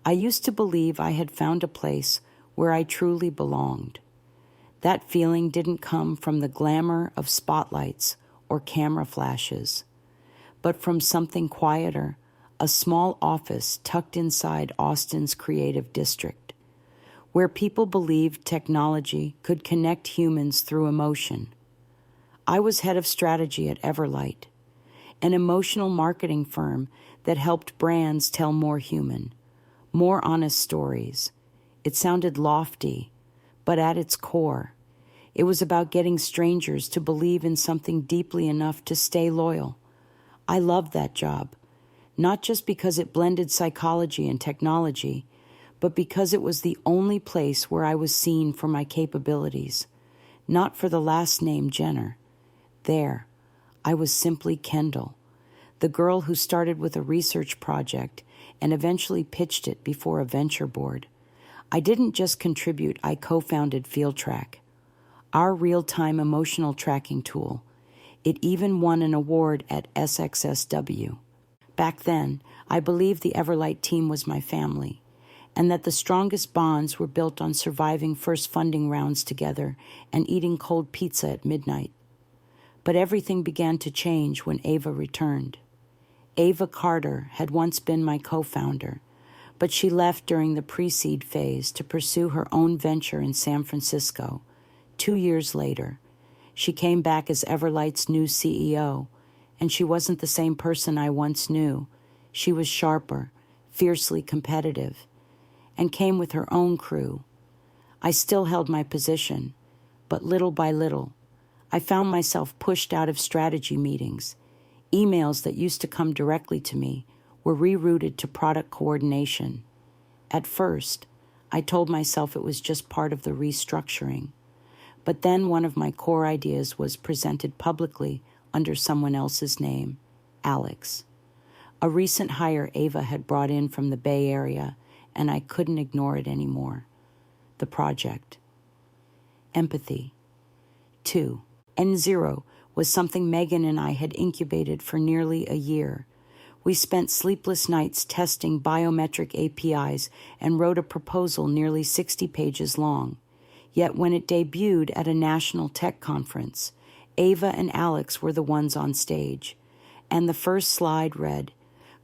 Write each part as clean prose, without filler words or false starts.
I used to believe I had found a place where I truly belonged. That feeling didn't come from the glamour of spotlights or camera flashes, but from something quieter, a small office tucked inside Austin's creative district, where people believed technology could connect humans through emotion. I was head of strategy at Everlight, an emotional marketing firm that helped brands tell more human, more honest stories. It sounded lofty, but at its core, it was about getting strangers to believe in something deeply enough to stay loyal. I loved that job, not just because it blended psychology and technology, but because it was the only place where I was seen for my capabilities, not for the last name Jenner. There, I was simply Kendall, the girl who started with a research project and eventually pitched it before a venture board. I didn't just contribute, I co-founded FieldTrack, our real-time emotional tracking tool. It even won an award at SXSW. Back then, I believed the Everlight team was my family, and that the strongest bonds were built on surviving first funding rounds together and eating cold pizza at midnight. But everything began to change when Ava returned. Ava Carter had once been my co-founder, but she left during the pre-seed phase to pursue her own venture in San Francisco. 2 years later, she came back as Everlight's new CEO, and she wasn't the same person I once knew. She was sharper, fiercely competitive, and came with her own crew. I still held my position, but little by little, I found myself pushed out of strategy meetings. Emails that used to come directly to me were rerouted to product coordination. At first, I told myself it was just part of the restructuring. But then one of my core ideas was presented publicly under someone else's name, Alex, a recent hire Ava had brought in from the Bay Area, and I couldn't ignore it anymore. The project. Empathy. 2. N0 was something Megan and I had incubated for nearly a year. We spent sleepless nights testing biometric APIs and wrote a proposal nearly 60 pages long. Yet when it debuted at a national tech conference, Ava and Alex were the ones on stage, and the first slide read,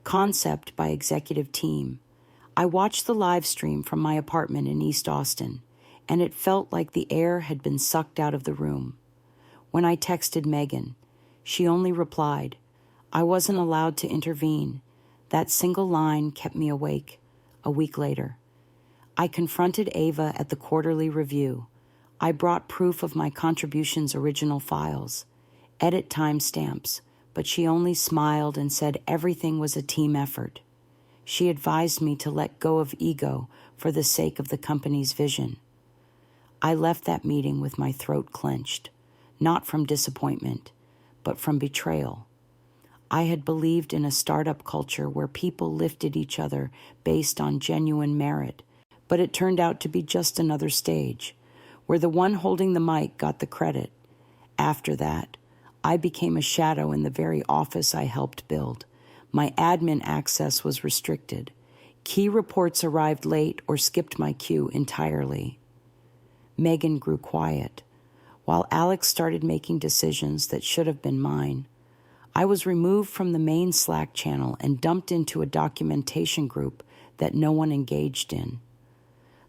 "Concept by executive team." I watched the live stream from my apartment in East Austin, and it felt like the air had been sucked out of the room. When I texted Megan, she only replied, "I wasn't allowed to intervene." That single line kept me awake. A week later, I confronted Ava at the quarterly review. I brought proof of my contributions' original files, edit timestamps, but she only smiled and said everything was a team effort. She advised me to let go of ego for the sake of the company's vision. I left that meeting with my throat clenched, not from disappointment, but from betrayal. I had believed in a startup culture where people lifted each other based on genuine merit, but it turned out to be just another stage, where the one holding the mic got the credit. After that, I became a shadow in the very office I helped build. My admin access was restricted. Key reports arrived late or skipped my queue entirely. Megan grew quiet, while Alex started making decisions that should have been mine. I was removed from the main Slack channel and dumped into a documentation group that no one engaged in.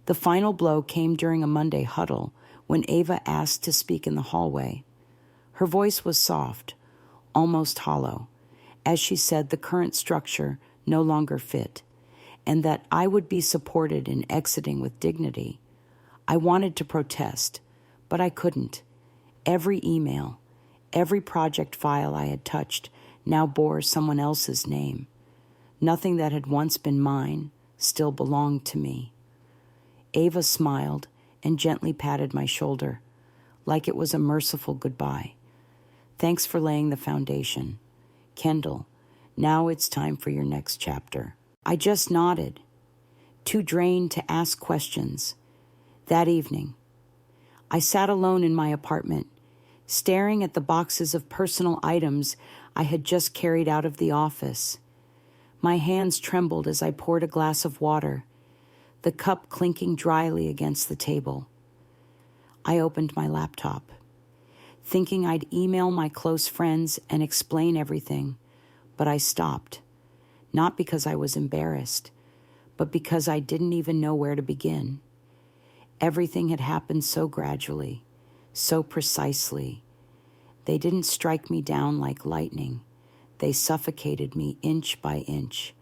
The final blow came during a Monday huddle when Ava asked to speak in the hallway. Her voice was soft, almost hollow, as she said the current structure no longer fit, and that I would be supported in exiting with dignity. I wanted to protest, but I couldn't. Every email, every project file I had touched now bore someone else's name. Nothing that had once been mine still belonged to me. Ava smiled and gently patted my shoulder, like it was a merciful goodbye. "Thanks for laying the foundation. Kendall, now it's time for your next chapter." I just nodded, too drained to ask questions. That evening, I sat alone in my apartment, staring at the boxes of personal items I had just carried out of the office. My hands trembled as I poured a glass of water, the cup clinking dryly against the table. I opened my laptop, thinking I'd email my close friends and explain everything, but I stopped, not because I was embarrassed, but because I didn't even know where to begin. Everything had happened so gradually, so precisely. They didn't strike me down like lightning. They suffocated me inch by inch,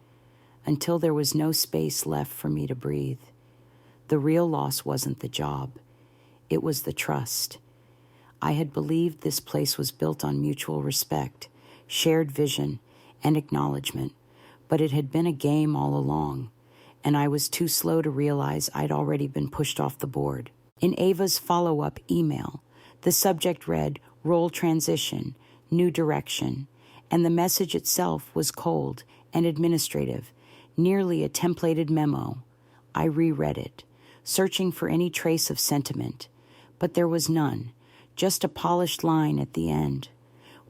until there was no space left for me to breathe. The real loss wasn't the job. It was the trust. I had believed this place was built on mutual respect, shared vision, and acknowledgement, but it had been a game all along, and I was too slow to realize I'd already been pushed off the board. In Ava's follow-up email, the subject read, "Role transition, new direction," and the message itself was cold and administrative, nearly a templated memo. I reread it, searching for any trace of sentiment, but there was none, just a polished line at the end,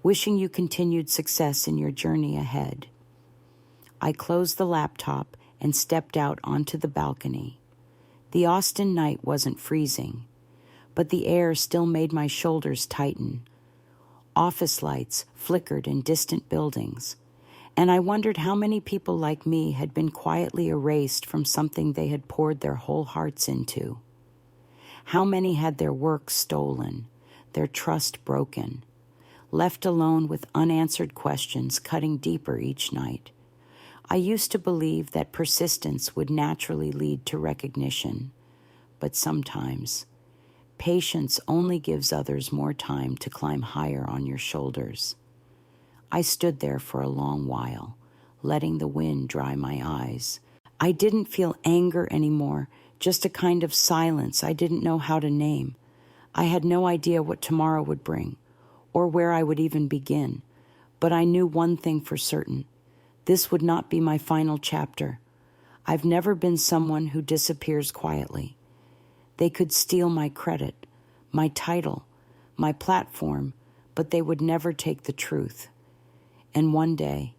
wishing you continued success in your journey ahead. I closed the laptop and stepped out onto the balcony. The Austin night wasn't freezing, but the air still made my shoulders tighten. Office lights flickered in distant buildings, and I wondered how many people like me had been quietly erased from something they had poured their whole hearts into. How many had their work stolen, their trust broken, left alone with unanswered questions cutting deeper each night. I used to believe that persistence would naturally lead to recognition, but sometimes patience only gives others more time to climb higher on your shoulders. I stood there for a long while, letting the wind dry my eyes. I didn't feel anger anymore, just a kind of silence I didn't know how to name. I had no idea what tomorrow would bring, or where I would even begin, but I knew one thing for certain. This would not be my final chapter. I've never been someone who disappears quietly. They could steal my credit, my title, my platform, but they would never take the truth. And one day,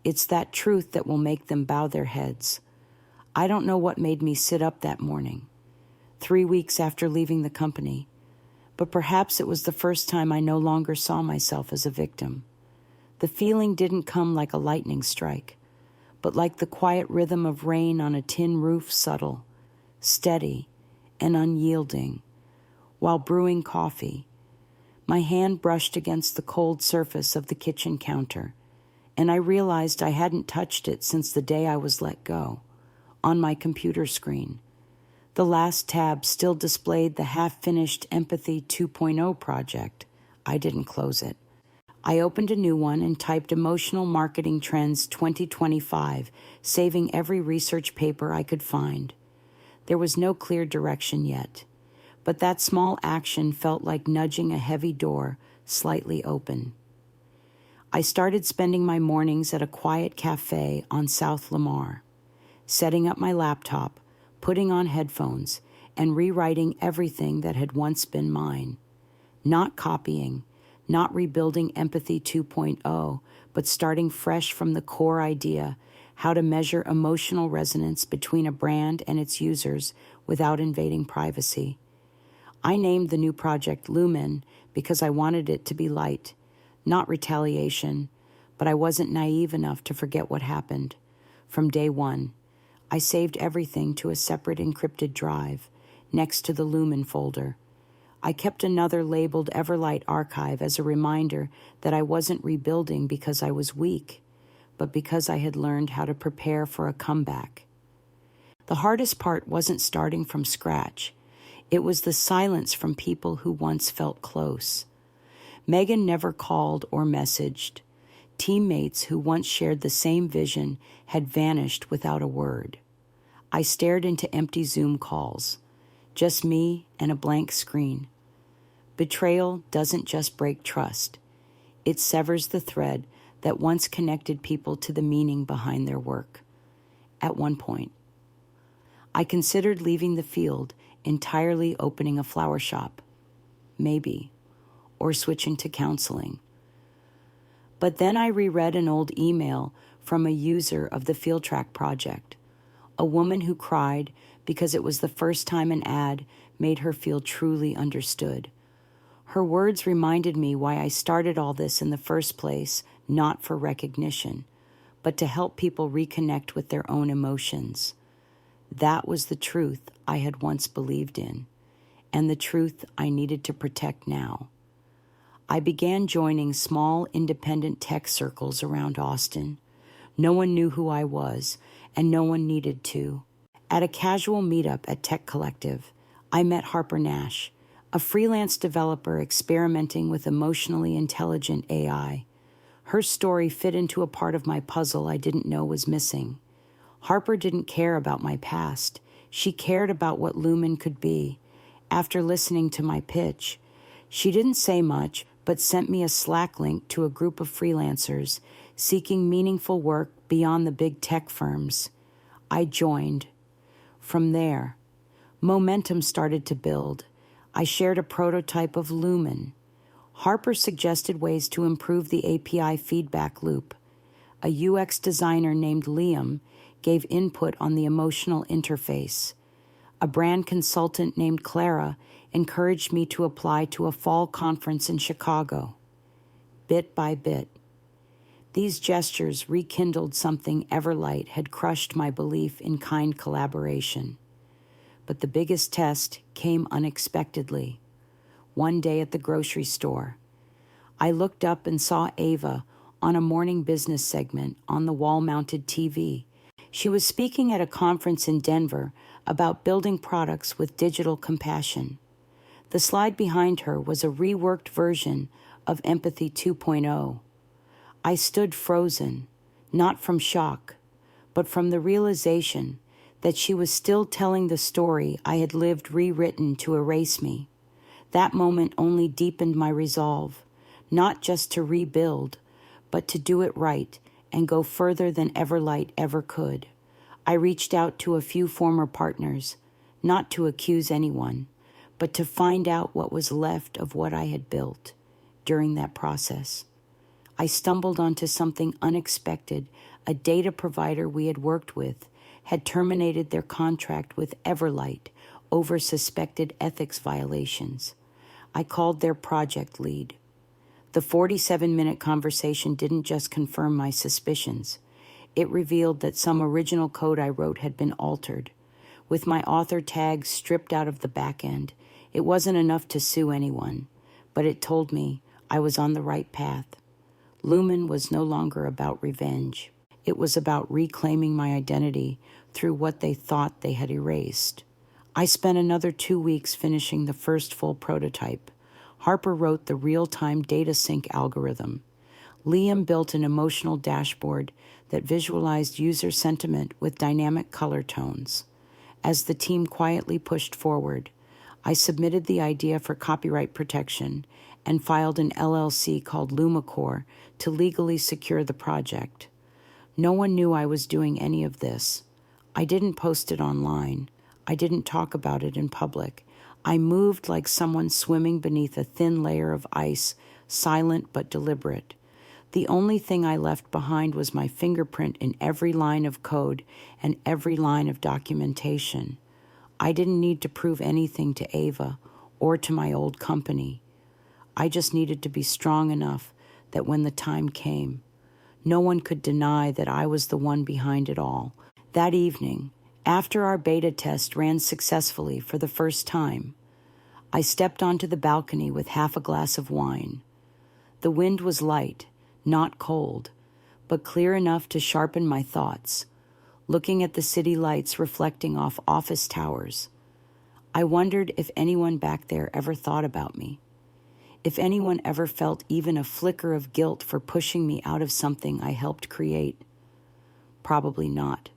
it's that truth that will make them bow their heads. I don't know what made me sit up that morning, 3 weeks after leaving the company, but perhaps it was the first time I no longer saw myself as a victim. The feeling didn't come like a lightning strike, but like the quiet rhythm of rain on a tin roof, subtle, steady, and unyielding. While brewing coffee, my hand brushed against the cold surface of the kitchen counter, and I realized I hadn't touched it since the day I was let go. On my computer screen, the last tab still displayed the half-finished Empathy 2.0 project. I didn't close it. I opened a new one and typed Emotional Marketing Trends 2025, saving every research paper I could find. There was no clear direction yet, but that small action felt like nudging a heavy door slightly open. I started spending my mornings at a quiet cafe on South Lamar, setting up my laptop, putting on headphones, and rewriting everything that had once been mine. Not copying, not rebuilding Empathy 2.0, but starting fresh from the core idea, how to measure emotional resonance between a brand and its users without invading privacy. I named the new project Lumen because I wanted it to be light, not retaliation, but I wasn't naive enough to forget what happened. From day one, I saved everything to a separate encrypted drive next to the Lumen folder. I kept another labeled Everlight archive as a reminder that I wasn't rebuilding because I was weak, but because I had learned how to prepare for a comeback. The hardest part wasn't starting from scratch. It was the silence from people who once felt close. Megan never called or messaged. Teammates who once shared the same vision had vanished without a word. I stared into empty Zoom calls, just me and a blank screen. Betrayal doesn't just break trust. It severs the thread that once connected people to the meaning behind their work. At one point, I considered leaving the field, entirely opening a flower shop, maybe, or switching to counseling. But then I reread an old email from a user of the Field Track project, a woman who cried because it was the first time an ad made her feel truly understood. Her words reminded me why I started all this in the first place, not for recognition, but to help people reconnect with their own emotions. That was the truth I had once believed in, and the truth I needed to protect now. I began joining small independent tech circles around Austin. No one knew who I was, and no one needed to. At a casual meetup at Tech Collective, I met Harper Nash, a freelance developer experimenting with emotionally intelligent AI. Her story fit into a part of my puzzle I didn't know was missing. Harper didn't care about my past. She cared about what Lumen could be. After listening to my pitch, she didn't say much, but sent me a Slack link to a group of freelancers seeking meaningful work beyond the big tech firms. I joined. From there, momentum started to build. I shared a prototype of Lumen. Harper suggested ways to improve the API feedback loop. A UX designer named Liam gave input on the emotional interface. A brand consultant named Clara encouraged me to apply to a fall conference in Chicago. Bit by bit, these gestures rekindled something Everlight had crushed my belief in kind collaboration. But the biggest test came unexpectedly. One day at the grocery store, I looked up and saw Ava on a morning business segment on the wall-mounted TV. She was speaking at a conference in Denver about building products with digital compassion. The slide behind her was a reworked version of Empathy 2.0. I stood frozen, not from shock, but from the realization that she was still telling the story I had lived rewritten to erase me. That moment only deepened my resolve, not just to rebuild, but to do it right and go further than Everlight ever could. I reached out to a few former partners, not to accuse anyone, but to find out what was left of what I had built. During that process, I stumbled onto something unexpected. A data provider we had worked with had terminated their contract with Everlight over suspected ethics violations. I called their project lead. The 47-minute conversation didn't just confirm my suspicions. It revealed that some original code I wrote had been altered. With my author tag stripped out of the back end, it wasn't enough to sue anyone, but it told me I was on the right path. Lumen was no longer about revenge. It was about reclaiming my identity through what they thought they had erased. I spent another 2 weeks finishing the first full prototype. Harper wrote the real-time data sync algorithm. Liam built an emotional dashboard that visualized user sentiment with dynamic color tones. As the team quietly pushed forward, I submitted the idea for copyright protection and filed an LLC called LumaCore to legally secure the project. No one knew I was doing any of this. I didn't post it online. I didn't talk about it in public. I moved like someone swimming beneath a thin layer of ice, silent but deliberate. The only thing I left behind was my fingerprint in every line of code and every line of documentation. I didn't need to prove anything to Ava or to my old company. I just needed to be strong enough that when the time came, no one could deny that I was the one behind it all. That evening, after our beta test ran successfully for the first time, I stepped onto the balcony with half a glass of wine. The wind was light, not cold, but clear enough to sharpen my thoughts, looking at the city lights reflecting off office towers. I wondered if anyone back there ever thought about me, if anyone ever felt even a flicker of guilt for pushing me out of something I helped create. Probably not.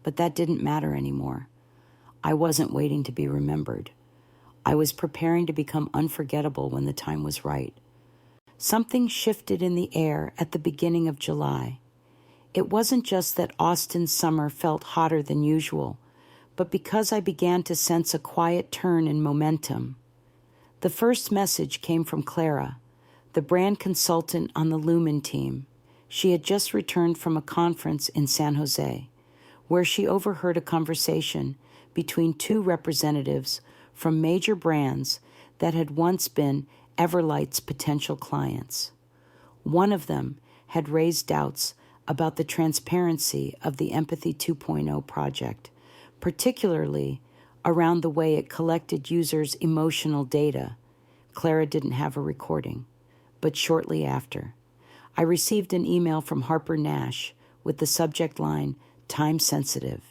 But that didn't matter anymore. I wasn't waiting to be remembered. I was preparing to become unforgettable when the time was right. Something shifted in the air at the beginning of July. It wasn't just that Austin's summer felt hotter than usual, but because I began to sense a quiet turn in momentum. The first message came from Clara, the brand consultant on the Lumen team. She had just returned from a conference in San Jose, where she overheard a conversation between two representatives from major brands that had once been Everlight's potential clients. One of them had raised doubts about the transparency of the Empathy 2.0 project, particularly around the way it collected users' emotional data. Clara didn't have a recording, but shortly after, I received an email from Harper Nash with the subject line, "Time Sensitive."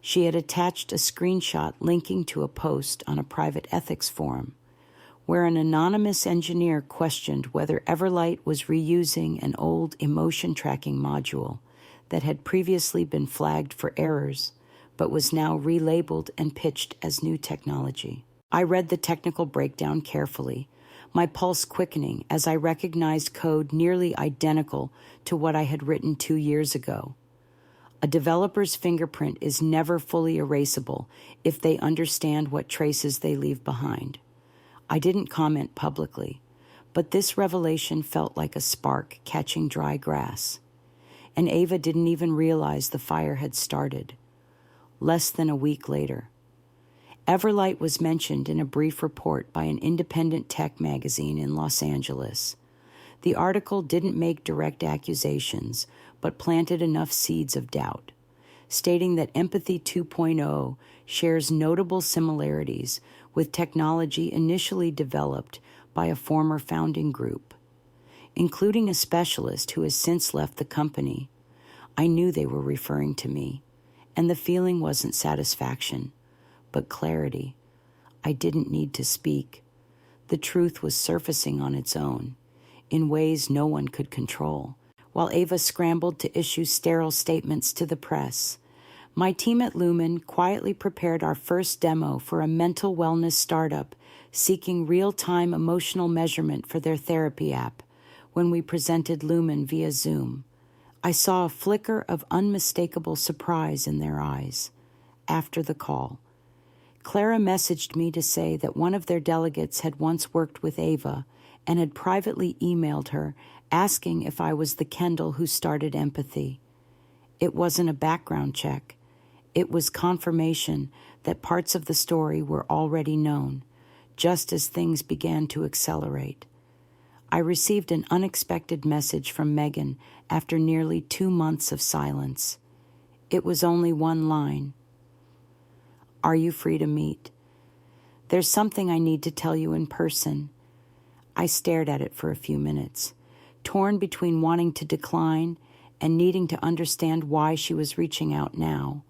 She had attached a screenshot linking to a post on a private ethics forum, where an anonymous engineer questioned whether Everlight was reusing an old emotion tracking module that had previously been flagged for errors, but was now relabeled and pitched as new technology. I read the technical breakdown carefully, my pulse quickening as I recognized code nearly identical to what I had written 2 years ago. A developer's fingerprint is never fully erasable if they understand what traces they leave behind. I didn't comment publicly, but this revelation felt like a spark catching dry grass. And Ava didn't even realize the fire had started. Less than a week later, Everlight was mentioned in a brief report by an independent tech magazine in Los Angeles. The article didn't make direct accusations, but planted enough seeds of doubt, stating that Empathy 2.0 shares notable similarities with technology initially developed by a former founding group, including a specialist who has since left the company. I knew they were referring to me, and the feeling wasn't satisfaction, but clarity. I didn't need to speak. The truth was surfacing on its own, in ways no one could control. While Ava scrambled to issue sterile statements to the press, my team at Lumen quietly prepared our first demo for a mental wellness startup seeking real-time emotional measurement for their therapy app when we presented Lumen via Zoom. I saw a flicker of unmistakable surprise in their eyes. After the call, Clara messaged me to say that one of their delegates had once worked with Ava and had privately emailed her asking if I was the Kendall who started Empathy. It wasn't a background check. It was confirmation that parts of the story were already known, just as things began to accelerate. I received an unexpected message from Megan after nearly 2 months of silence. It was only one line. "Are you free to meet? There's something I need to tell you in person." I stared at it for a few minutes, torn between wanting to decline and needing to understand why she was reaching out now.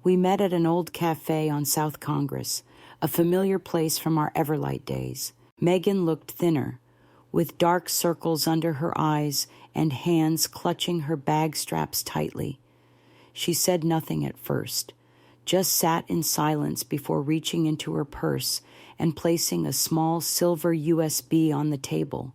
We met at an old cafe on South Congress, a familiar place from our Everlight days. Megan looked thinner, with dark circles under her eyes and hands clutching her bag straps tightly. She said nothing at first, just sat in silence before reaching into her purse and placing a small silver USB on the table.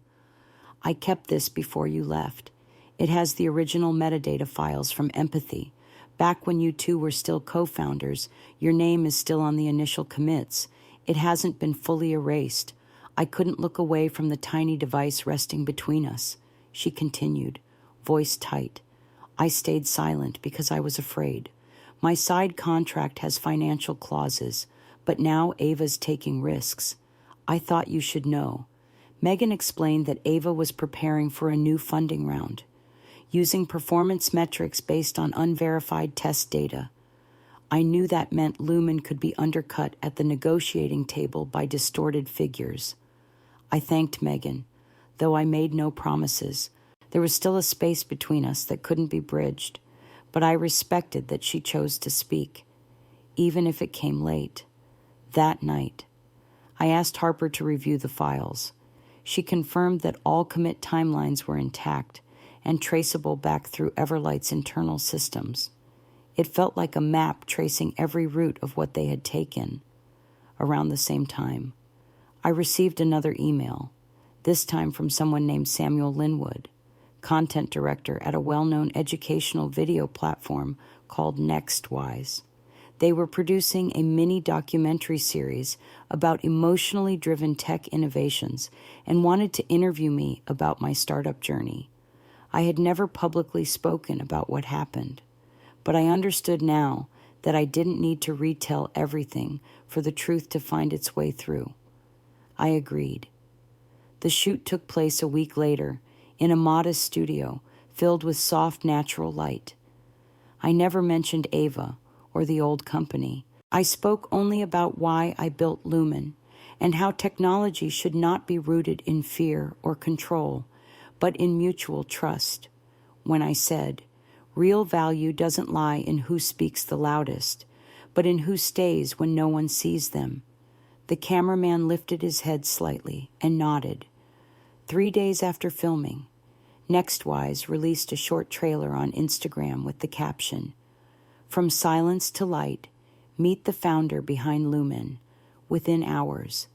"I kept this before you left. It has the original metadata files from Empathy. Back when you two were still co-founders, your name is still on the initial commits. It hasn't been fully erased. I couldn't look away from the tiny device resting between us," she continued, voice tight. I stayed silent because I was afraid. My side contract has financial clauses, but now Ava's taking risks. "I thought you should know." Megan explained that Ava was preparing for a new funding round, using performance metrics based on unverified test data. I knew that meant Lumen could be undercut at the negotiating table by distorted figures. I thanked Megan, though I made no promises. There was still a space between us that couldn't be bridged, but I respected that she chose to speak, even if it came late. That night, I asked Harper to review the files. She confirmed that all commit timelines were intact and traceable back through Everlight's internal systems. It felt like a map tracing every route of what they had taken. Around the same time, I received another email, this time from someone named Samuel Linwood, content director at a well-known educational video platform called NextWise. They were producing a mini documentary series about emotionally driven tech innovations and wanted to interview me about my startup journey. I had never publicly spoken about what happened, But I understood now that I didn't need to retell everything for the truth to find its way through. I agreed. The shoot took place a week later in a modest studio filled with soft natural light. I never mentioned Ava or the old company. I spoke only about why I built Lumen and how technology should not be rooted in fear or control, but in mutual trust. When I said, real value doesn't lie in who speaks the loudest, but in who stays when no one sees them. The cameraman lifted his head slightly and nodded. 3 days after filming, Nextwise released a short trailer on Instagram with the caption, "From silence to light, meet the founder behind Lumen." Within hours,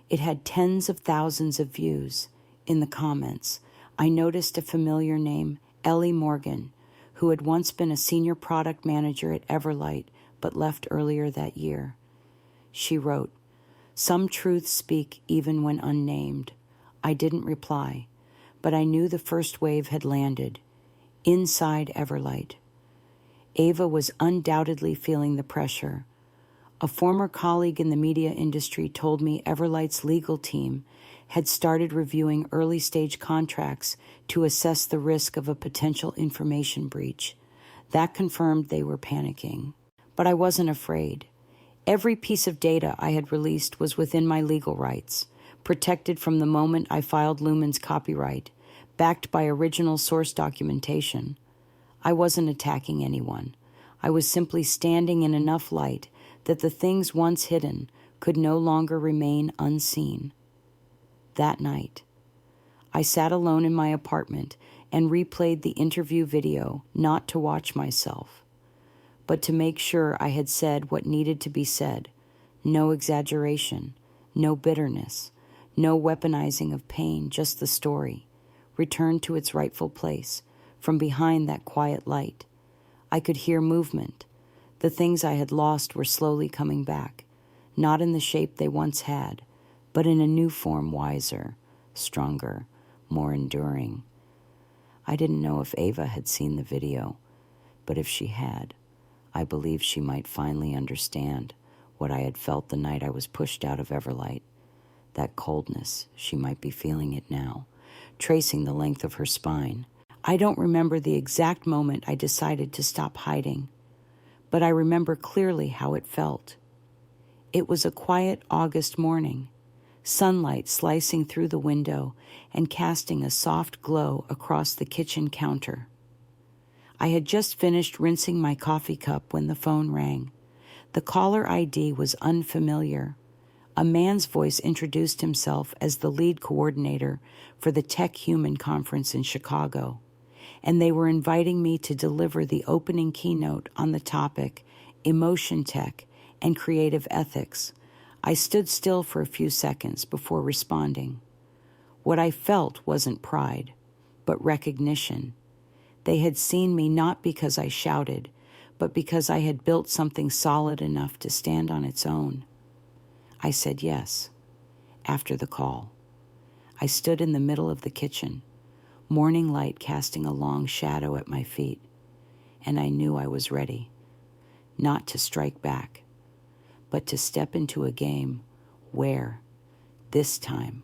it had tens of thousands of views. In the comments, I noticed a familiar name, Ellie Morgan, who had once been a senior product manager at Everlight but left earlier that year. She wrote, "Some truths speak even when unnamed." I didn't reply, but I knew the first wave had landed, inside Everlight. Ava was undoubtedly feeling the pressure. A former colleague in the media industry told me Everlight's legal team had started reviewing early-stage contracts to assess the risk of a potential information breach. That confirmed they were panicking. But I wasn't afraid. Every piece of data I had released was within my legal rights, protected from the moment I filed Lumen's copyright, backed by original source documentation. I wasn't attacking anyone. I was simply standing in enough light that the things once hidden could no longer remain unseen. That night, I sat alone in my apartment and replayed the interview video, not to watch myself, but to make sure I had said what needed to be said. No exaggeration, no bitterness, no weaponizing of pain, just the story, returned to its rightful place, from behind that quiet light. I could hear movement. The things I had lost were slowly coming back, not in the shape they once had, but in a new form, wiser, stronger, more enduring. I didn't know if Ava had seen the video, but if she had, I believed she might finally understand what I had felt the night I was pushed out of Everlight. That coldness, she might be feeling it now, tracing the length of her spine. I don't remember the exact moment I decided to stop hiding, but I remember clearly how it felt. It was a quiet August morning, sunlight slicing through the window and casting a soft glow across the kitchen counter. I had just finished rinsing my coffee cup when the phone rang. The caller ID was unfamiliar. A man's voice introduced himself as the lead coordinator for the Tech Human Conference in Chicago, and they were inviting me to deliver the opening keynote on the topic, Emotion Tech and Creative Ethics. I stood still for a few seconds before responding. What I felt wasn't pride, but recognition. They had seen me not because I shouted, but because I had built something solid enough to stand on its own. I said yes. After the call, I stood in the middle of the kitchen, morning light casting a long shadow at my feet, and I knew I was ready, not to strike back, but to step into a game where, this time,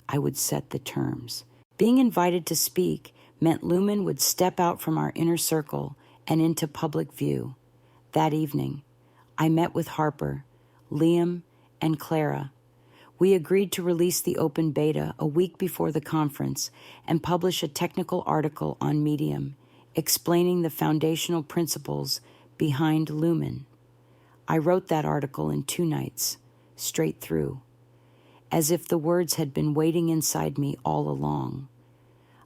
I would set the terms. Being invited to speak meant Lumen would step out from our inner circle and into public view. That evening, I met with Harper, Liam, and Clara. We agreed to release the open beta a week before the conference and publish a technical article on Medium explaining the foundational principles behind Lumen. I wrote that article in 2 nights, straight through, as if the words had been waiting inside me all along.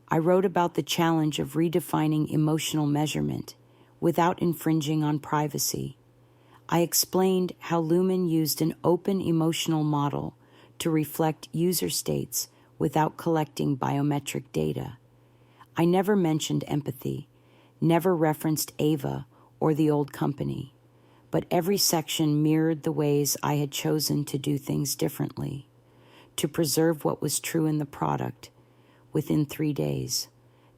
I wrote about the challenge of redefining emotional measurement without infringing on privacy. I explained how Lumen used an open emotional model to reflect user states without collecting biometric data. I never mentioned empathy, never referenced Ava or the old company, but every section mirrored the ways I had chosen to do things differently, to preserve what was true in the product. Within 3 days,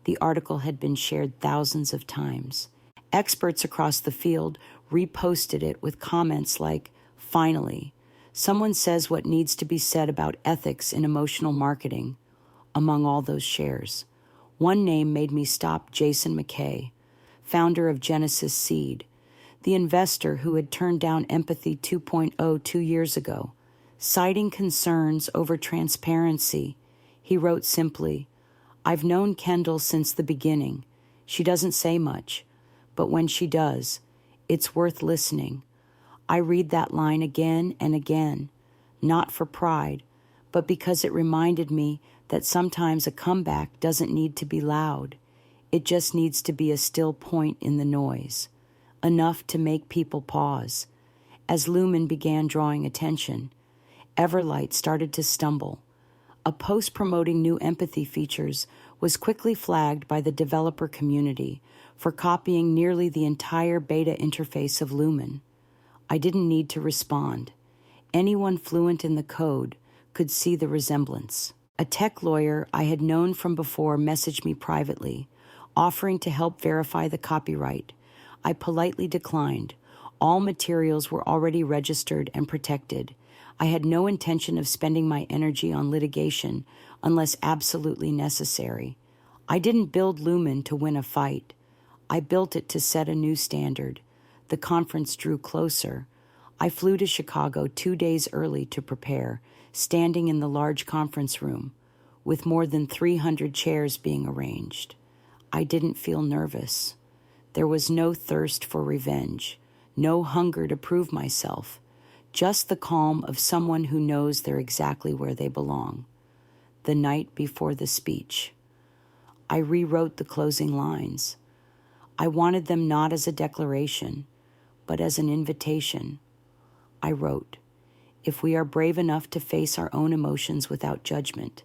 the article had been shared thousands of times, Experts across the field reposted it with comments like, "Finally, someone says what needs to be said about ethics in emotional marketing," among all those shares. One name made me stop: Jason McKay, founder of Genesis Seed, the investor who had turned down Empathy 2.0 2 years ago. Citing concerns over transparency, he wrote simply, "I've known Kendall since the beginning. She doesn't say much, but when she does, it's worth listening." I read that line again and again, not for pride, but because it reminded me that sometimes a comeback doesn't need to be loud. It just needs to be a still point in the noise, enough to make people pause. As Lumen began drawing attention, Everlight started to stumble. A post promoting new empathy features was quickly flagged by the developer community for copying nearly the entire beta interface of Lumen. I didn't need to respond. Anyone fluent in the code could see the resemblance. A tech lawyer I had known from before messaged me privately, offering to help verify the copyright. I politely declined. All materials were already registered and protected. I had no intention of spending my energy on litigation unless absolutely necessary. I didn't build Lumen to win a fight. I built it to set a new standard. The conference drew closer. I flew to Chicago 2 days early to prepare, standing in the large conference room, with more than 300 chairs being arranged. I didn't feel nervous. There was no thirst for revenge, no hunger to prove myself, just the calm of someone who knows they're exactly where they belong. The night before the speech, I rewrote the closing lines. I wanted them not as a declaration, but as an invitation. I wrote, "If we are brave enough to face our own emotions without judgment,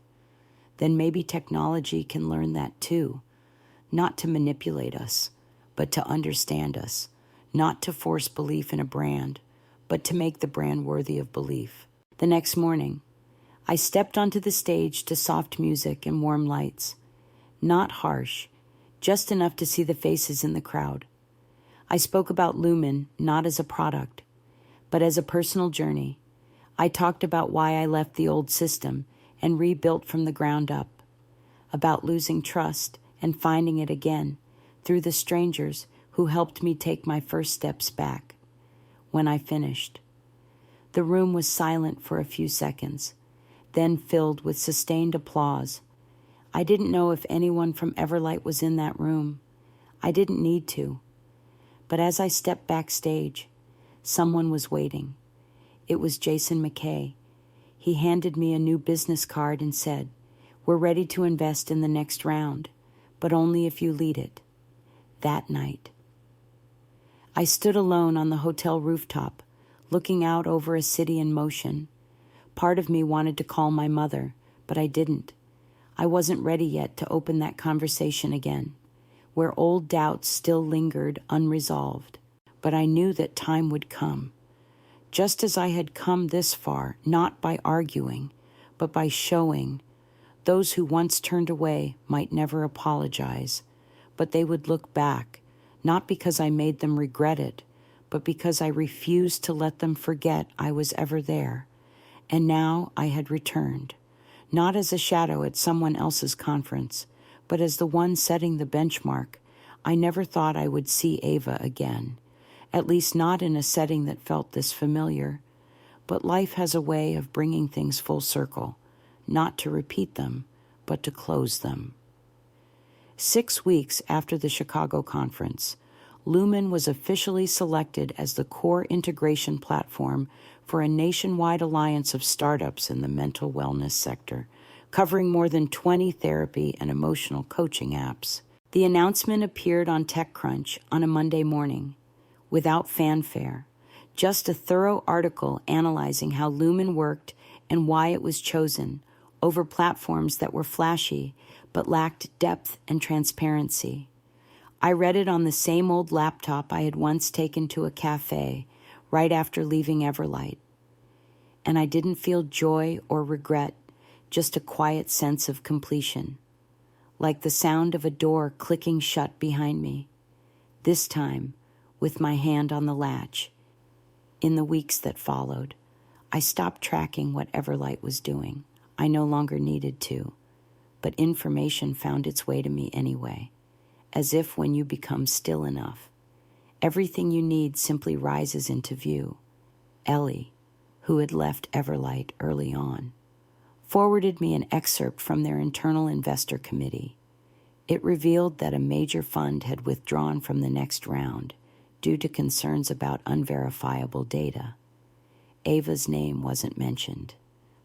then maybe technology can learn that too, not to manipulate us, but to understand us, not to force belief in a brand, but to make the brand worthy of belief." The next morning, I stepped onto the stage to soft music and warm lights. Not harsh, just enough to see the faces in the crowd. I spoke about Lumen not as a product, but as a personal journey. I talked about why I left the old system and rebuilt from the ground up, about losing trust and finding it again through the strangers who helped me take my first steps back. When I finished, the room was silent for a few seconds, then filled with sustained applause. I didn't know if anyone from Everlight was in that room. I didn't need to. But as I stepped backstage, someone was waiting. It was Jason McKay. He handed me a new business card and said, "We're ready to invest in the next round, but only if you lead it." That night, I stood alone on the hotel rooftop, looking out over a city in motion. Part of me wanted to call my mother, but I didn't. I wasn't ready yet to open that conversation again, where old doubts still lingered unresolved. But I knew that time would come. Just as I had come this far, not by arguing, but by showing. Those who once turned away might never apologize, but they would look back, not because I made them regret it, but because I refused to let them forget I was ever there. And now I had returned, not as a shadow at someone else's conference, but as the one setting the benchmark. I never thought I would see Ava again, at least not in a setting that felt this familiar. But life has a way of bringing things full circle, not to repeat them, but to close them. 6 weeks after the Chicago conference, Lumen was officially selected as the core integration platform for a nationwide alliance of startups in the mental wellness sector, covering more than 20 therapy and emotional coaching apps. The announcement appeared on TechCrunch on a Monday morning, without fanfare, just a thorough article analyzing how Lumen worked and why it was chosen over platforms that were flashy but lacked depth and transparency. I read it on the same old laptop I had once taken to a cafe right after leaving Everlight. And I didn't feel joy or regret, just a quiet sense of completion, like the sound of a door clicking shut behind me. This time, with my hand on the latch. In the weeks that followed, I stopped tracking what Everlight was doing. I no longer needed to, but information found its way to me anyway, as if when you become still enough, everything you need simply rises into view. Ellie, who had left Everlight early on, forwarded me an excerpt from their internal investor committee. It revealed that a major fund had withdrawn from the next round due to concerns about unverifiable data. Ava's name wasn't mentioned,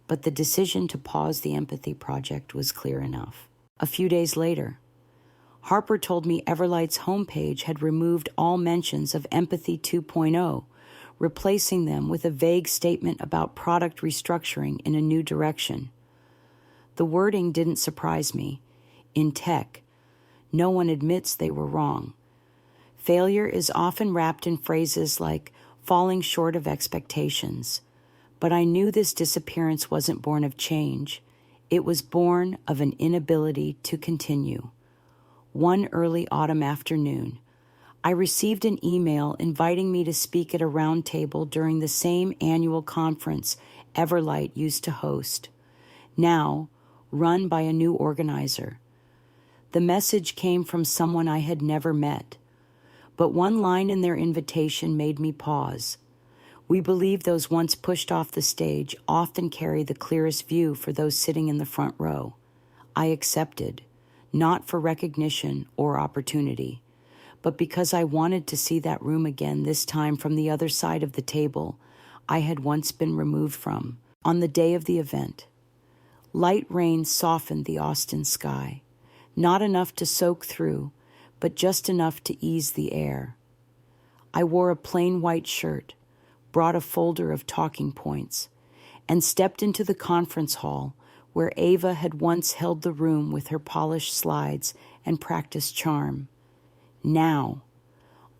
but the decision to pause the empathy project was clear enough. A few days later, Harper told me Everlight's homepage had removed all mentions of Empathy 2.0, replacing them with a vague statement about product restructuring in a new direction. The wording didn't surprise me. In tech, no one admits they were wrong. Failure is often wrapped in phrases like falling short of expectations. But I knew this disappearance wasn't born of change. It was born of an inability to continue. One early autumn afternoon, I received an email inviting me to speak at a roundtable during the same annual conference Everlight used to host, now run by a new organizer. The message came from someone I had never met, but one line in their invitation made me pause. We believe those once pushed off the stage often carry the clearest view for those sitting in the front row. I accepted, not for recognition or opportunity, but because I wanted to see that room again, this time from the other side of the table I had once been removed from. On the day of the event, light rain softened the Austin sky, not enough to soak through, but just enough to ease the air. I wore a plain white shirt, brought a folder of talking points, and stepped into the conference hall where Ava had once held the room with her polished slides and practiced charm. Now,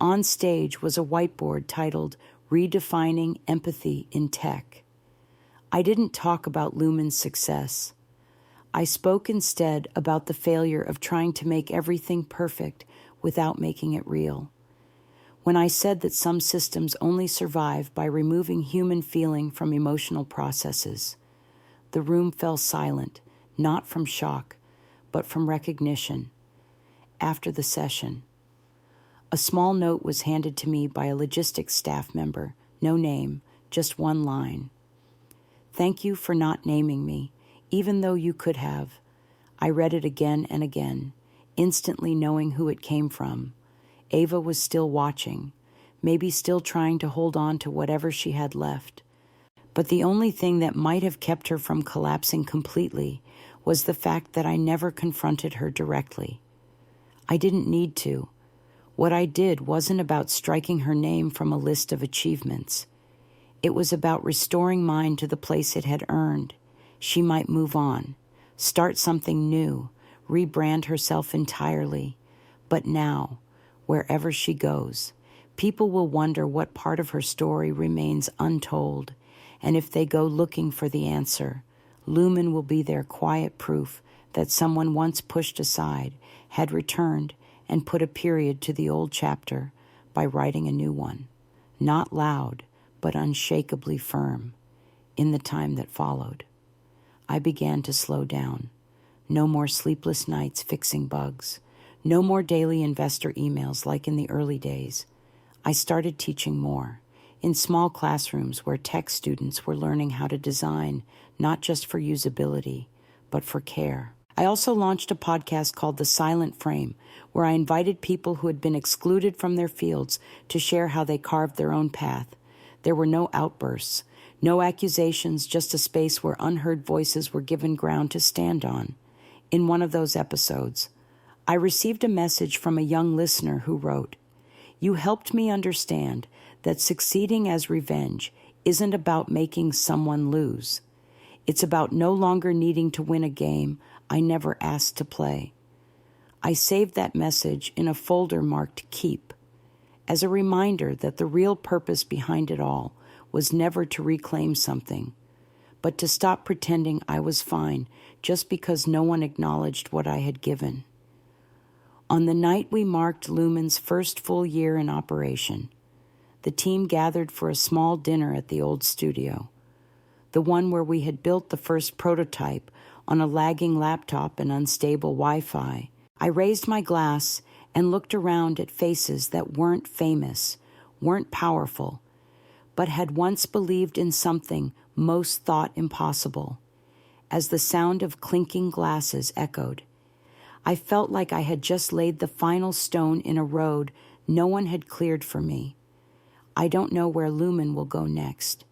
on stage was a whiteboard titled Redefining Empathy in Tech. I didn't talk about Lumen's success. I spoke instead about the failure of trying to make everything perfect without making it real. When I said that some systems only survive by removing human feeling from emotional processes, the room fell silent, not from shock, but from recognition. After the session, a small note was handed to me by a logistics staff member, no name, just one line. "Thank you for not naming me, even though you could have." I read it again and again, instantly knowing who it came from. Ava was still watching, maybe still trying to hold on to whatever she had left. But the only thing that might have kept her from collapsing completely was the fact that I never confronted her directly. I didn't need to. What I did wasn't about striking her name from a list of achievements. It was about restoring mine to the place it had earned. She might move on, start something new, rebrand herself entirely. But now, wherever she goes, people will wonder what part of her story remains untold. And if they go looking for the answer, Lumen will be their quiet proof that someone once pushed aside had returned and put a period to the old chapter by writing a new one, not loud, but unshakably firm. In the time that followed, I began to slow down. No more sleepless nights fixing bugs. No more daily investor emails like in the early days. I started teaching more, in small classrooms where tech students were learning how to design, not just for usability, but for care. I also launched a podcast called The Silent Frame, where I invited people who had been excluded from their fields to share how they carved their own path. There were no outbursts, no accusations, just a space where unheard voices were given ground to stand on. In one of those episodes, I received a message from a young listener who wrote, "You helped me understand that succeeding as revenge isn't about making someone lose. It's about no longer needing to win a game I never asked to play." I saved that message in a folder marked Keep, as a reminder that the real purpose behind it all was never to reclaim something, but to stop pretending I was fine just because no one acknowledged what I had given. On the night we marked Lumen's first full year in operation, the team gathered for a small dinner at the old studio, the one where we had built the first prototype on a lagging laptop and unstable Wi-Fi. I raised my glass and looked around at faces that weren't famous, weren't powerful, but had once believed in something most thought impossible. As the sound of clinking glasses echoed, I felt like I had just laid the final stone in a road no one had cleared for me. I don't know where Lumen will go next,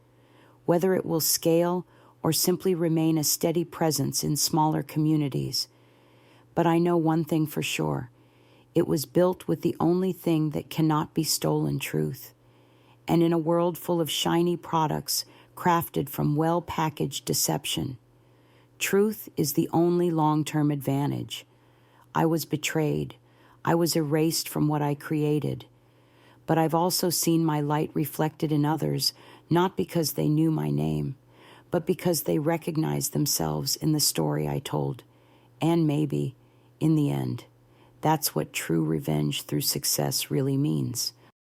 whether it will scale or simply remain a steady presence in smaller communities. But I know one thing for sure. It was built with the only thing that cannot be stolen: truth. And in a world full of shiny products crafted from well-packaged deception, truth is the only long-term advantage. I was betrayed. I was erased from what I created. But I've also seen my light reflected in others, not because they knew my name, but because they recognized themselves in the story I told. And maybe, in the end, that's what true revenge through success really means.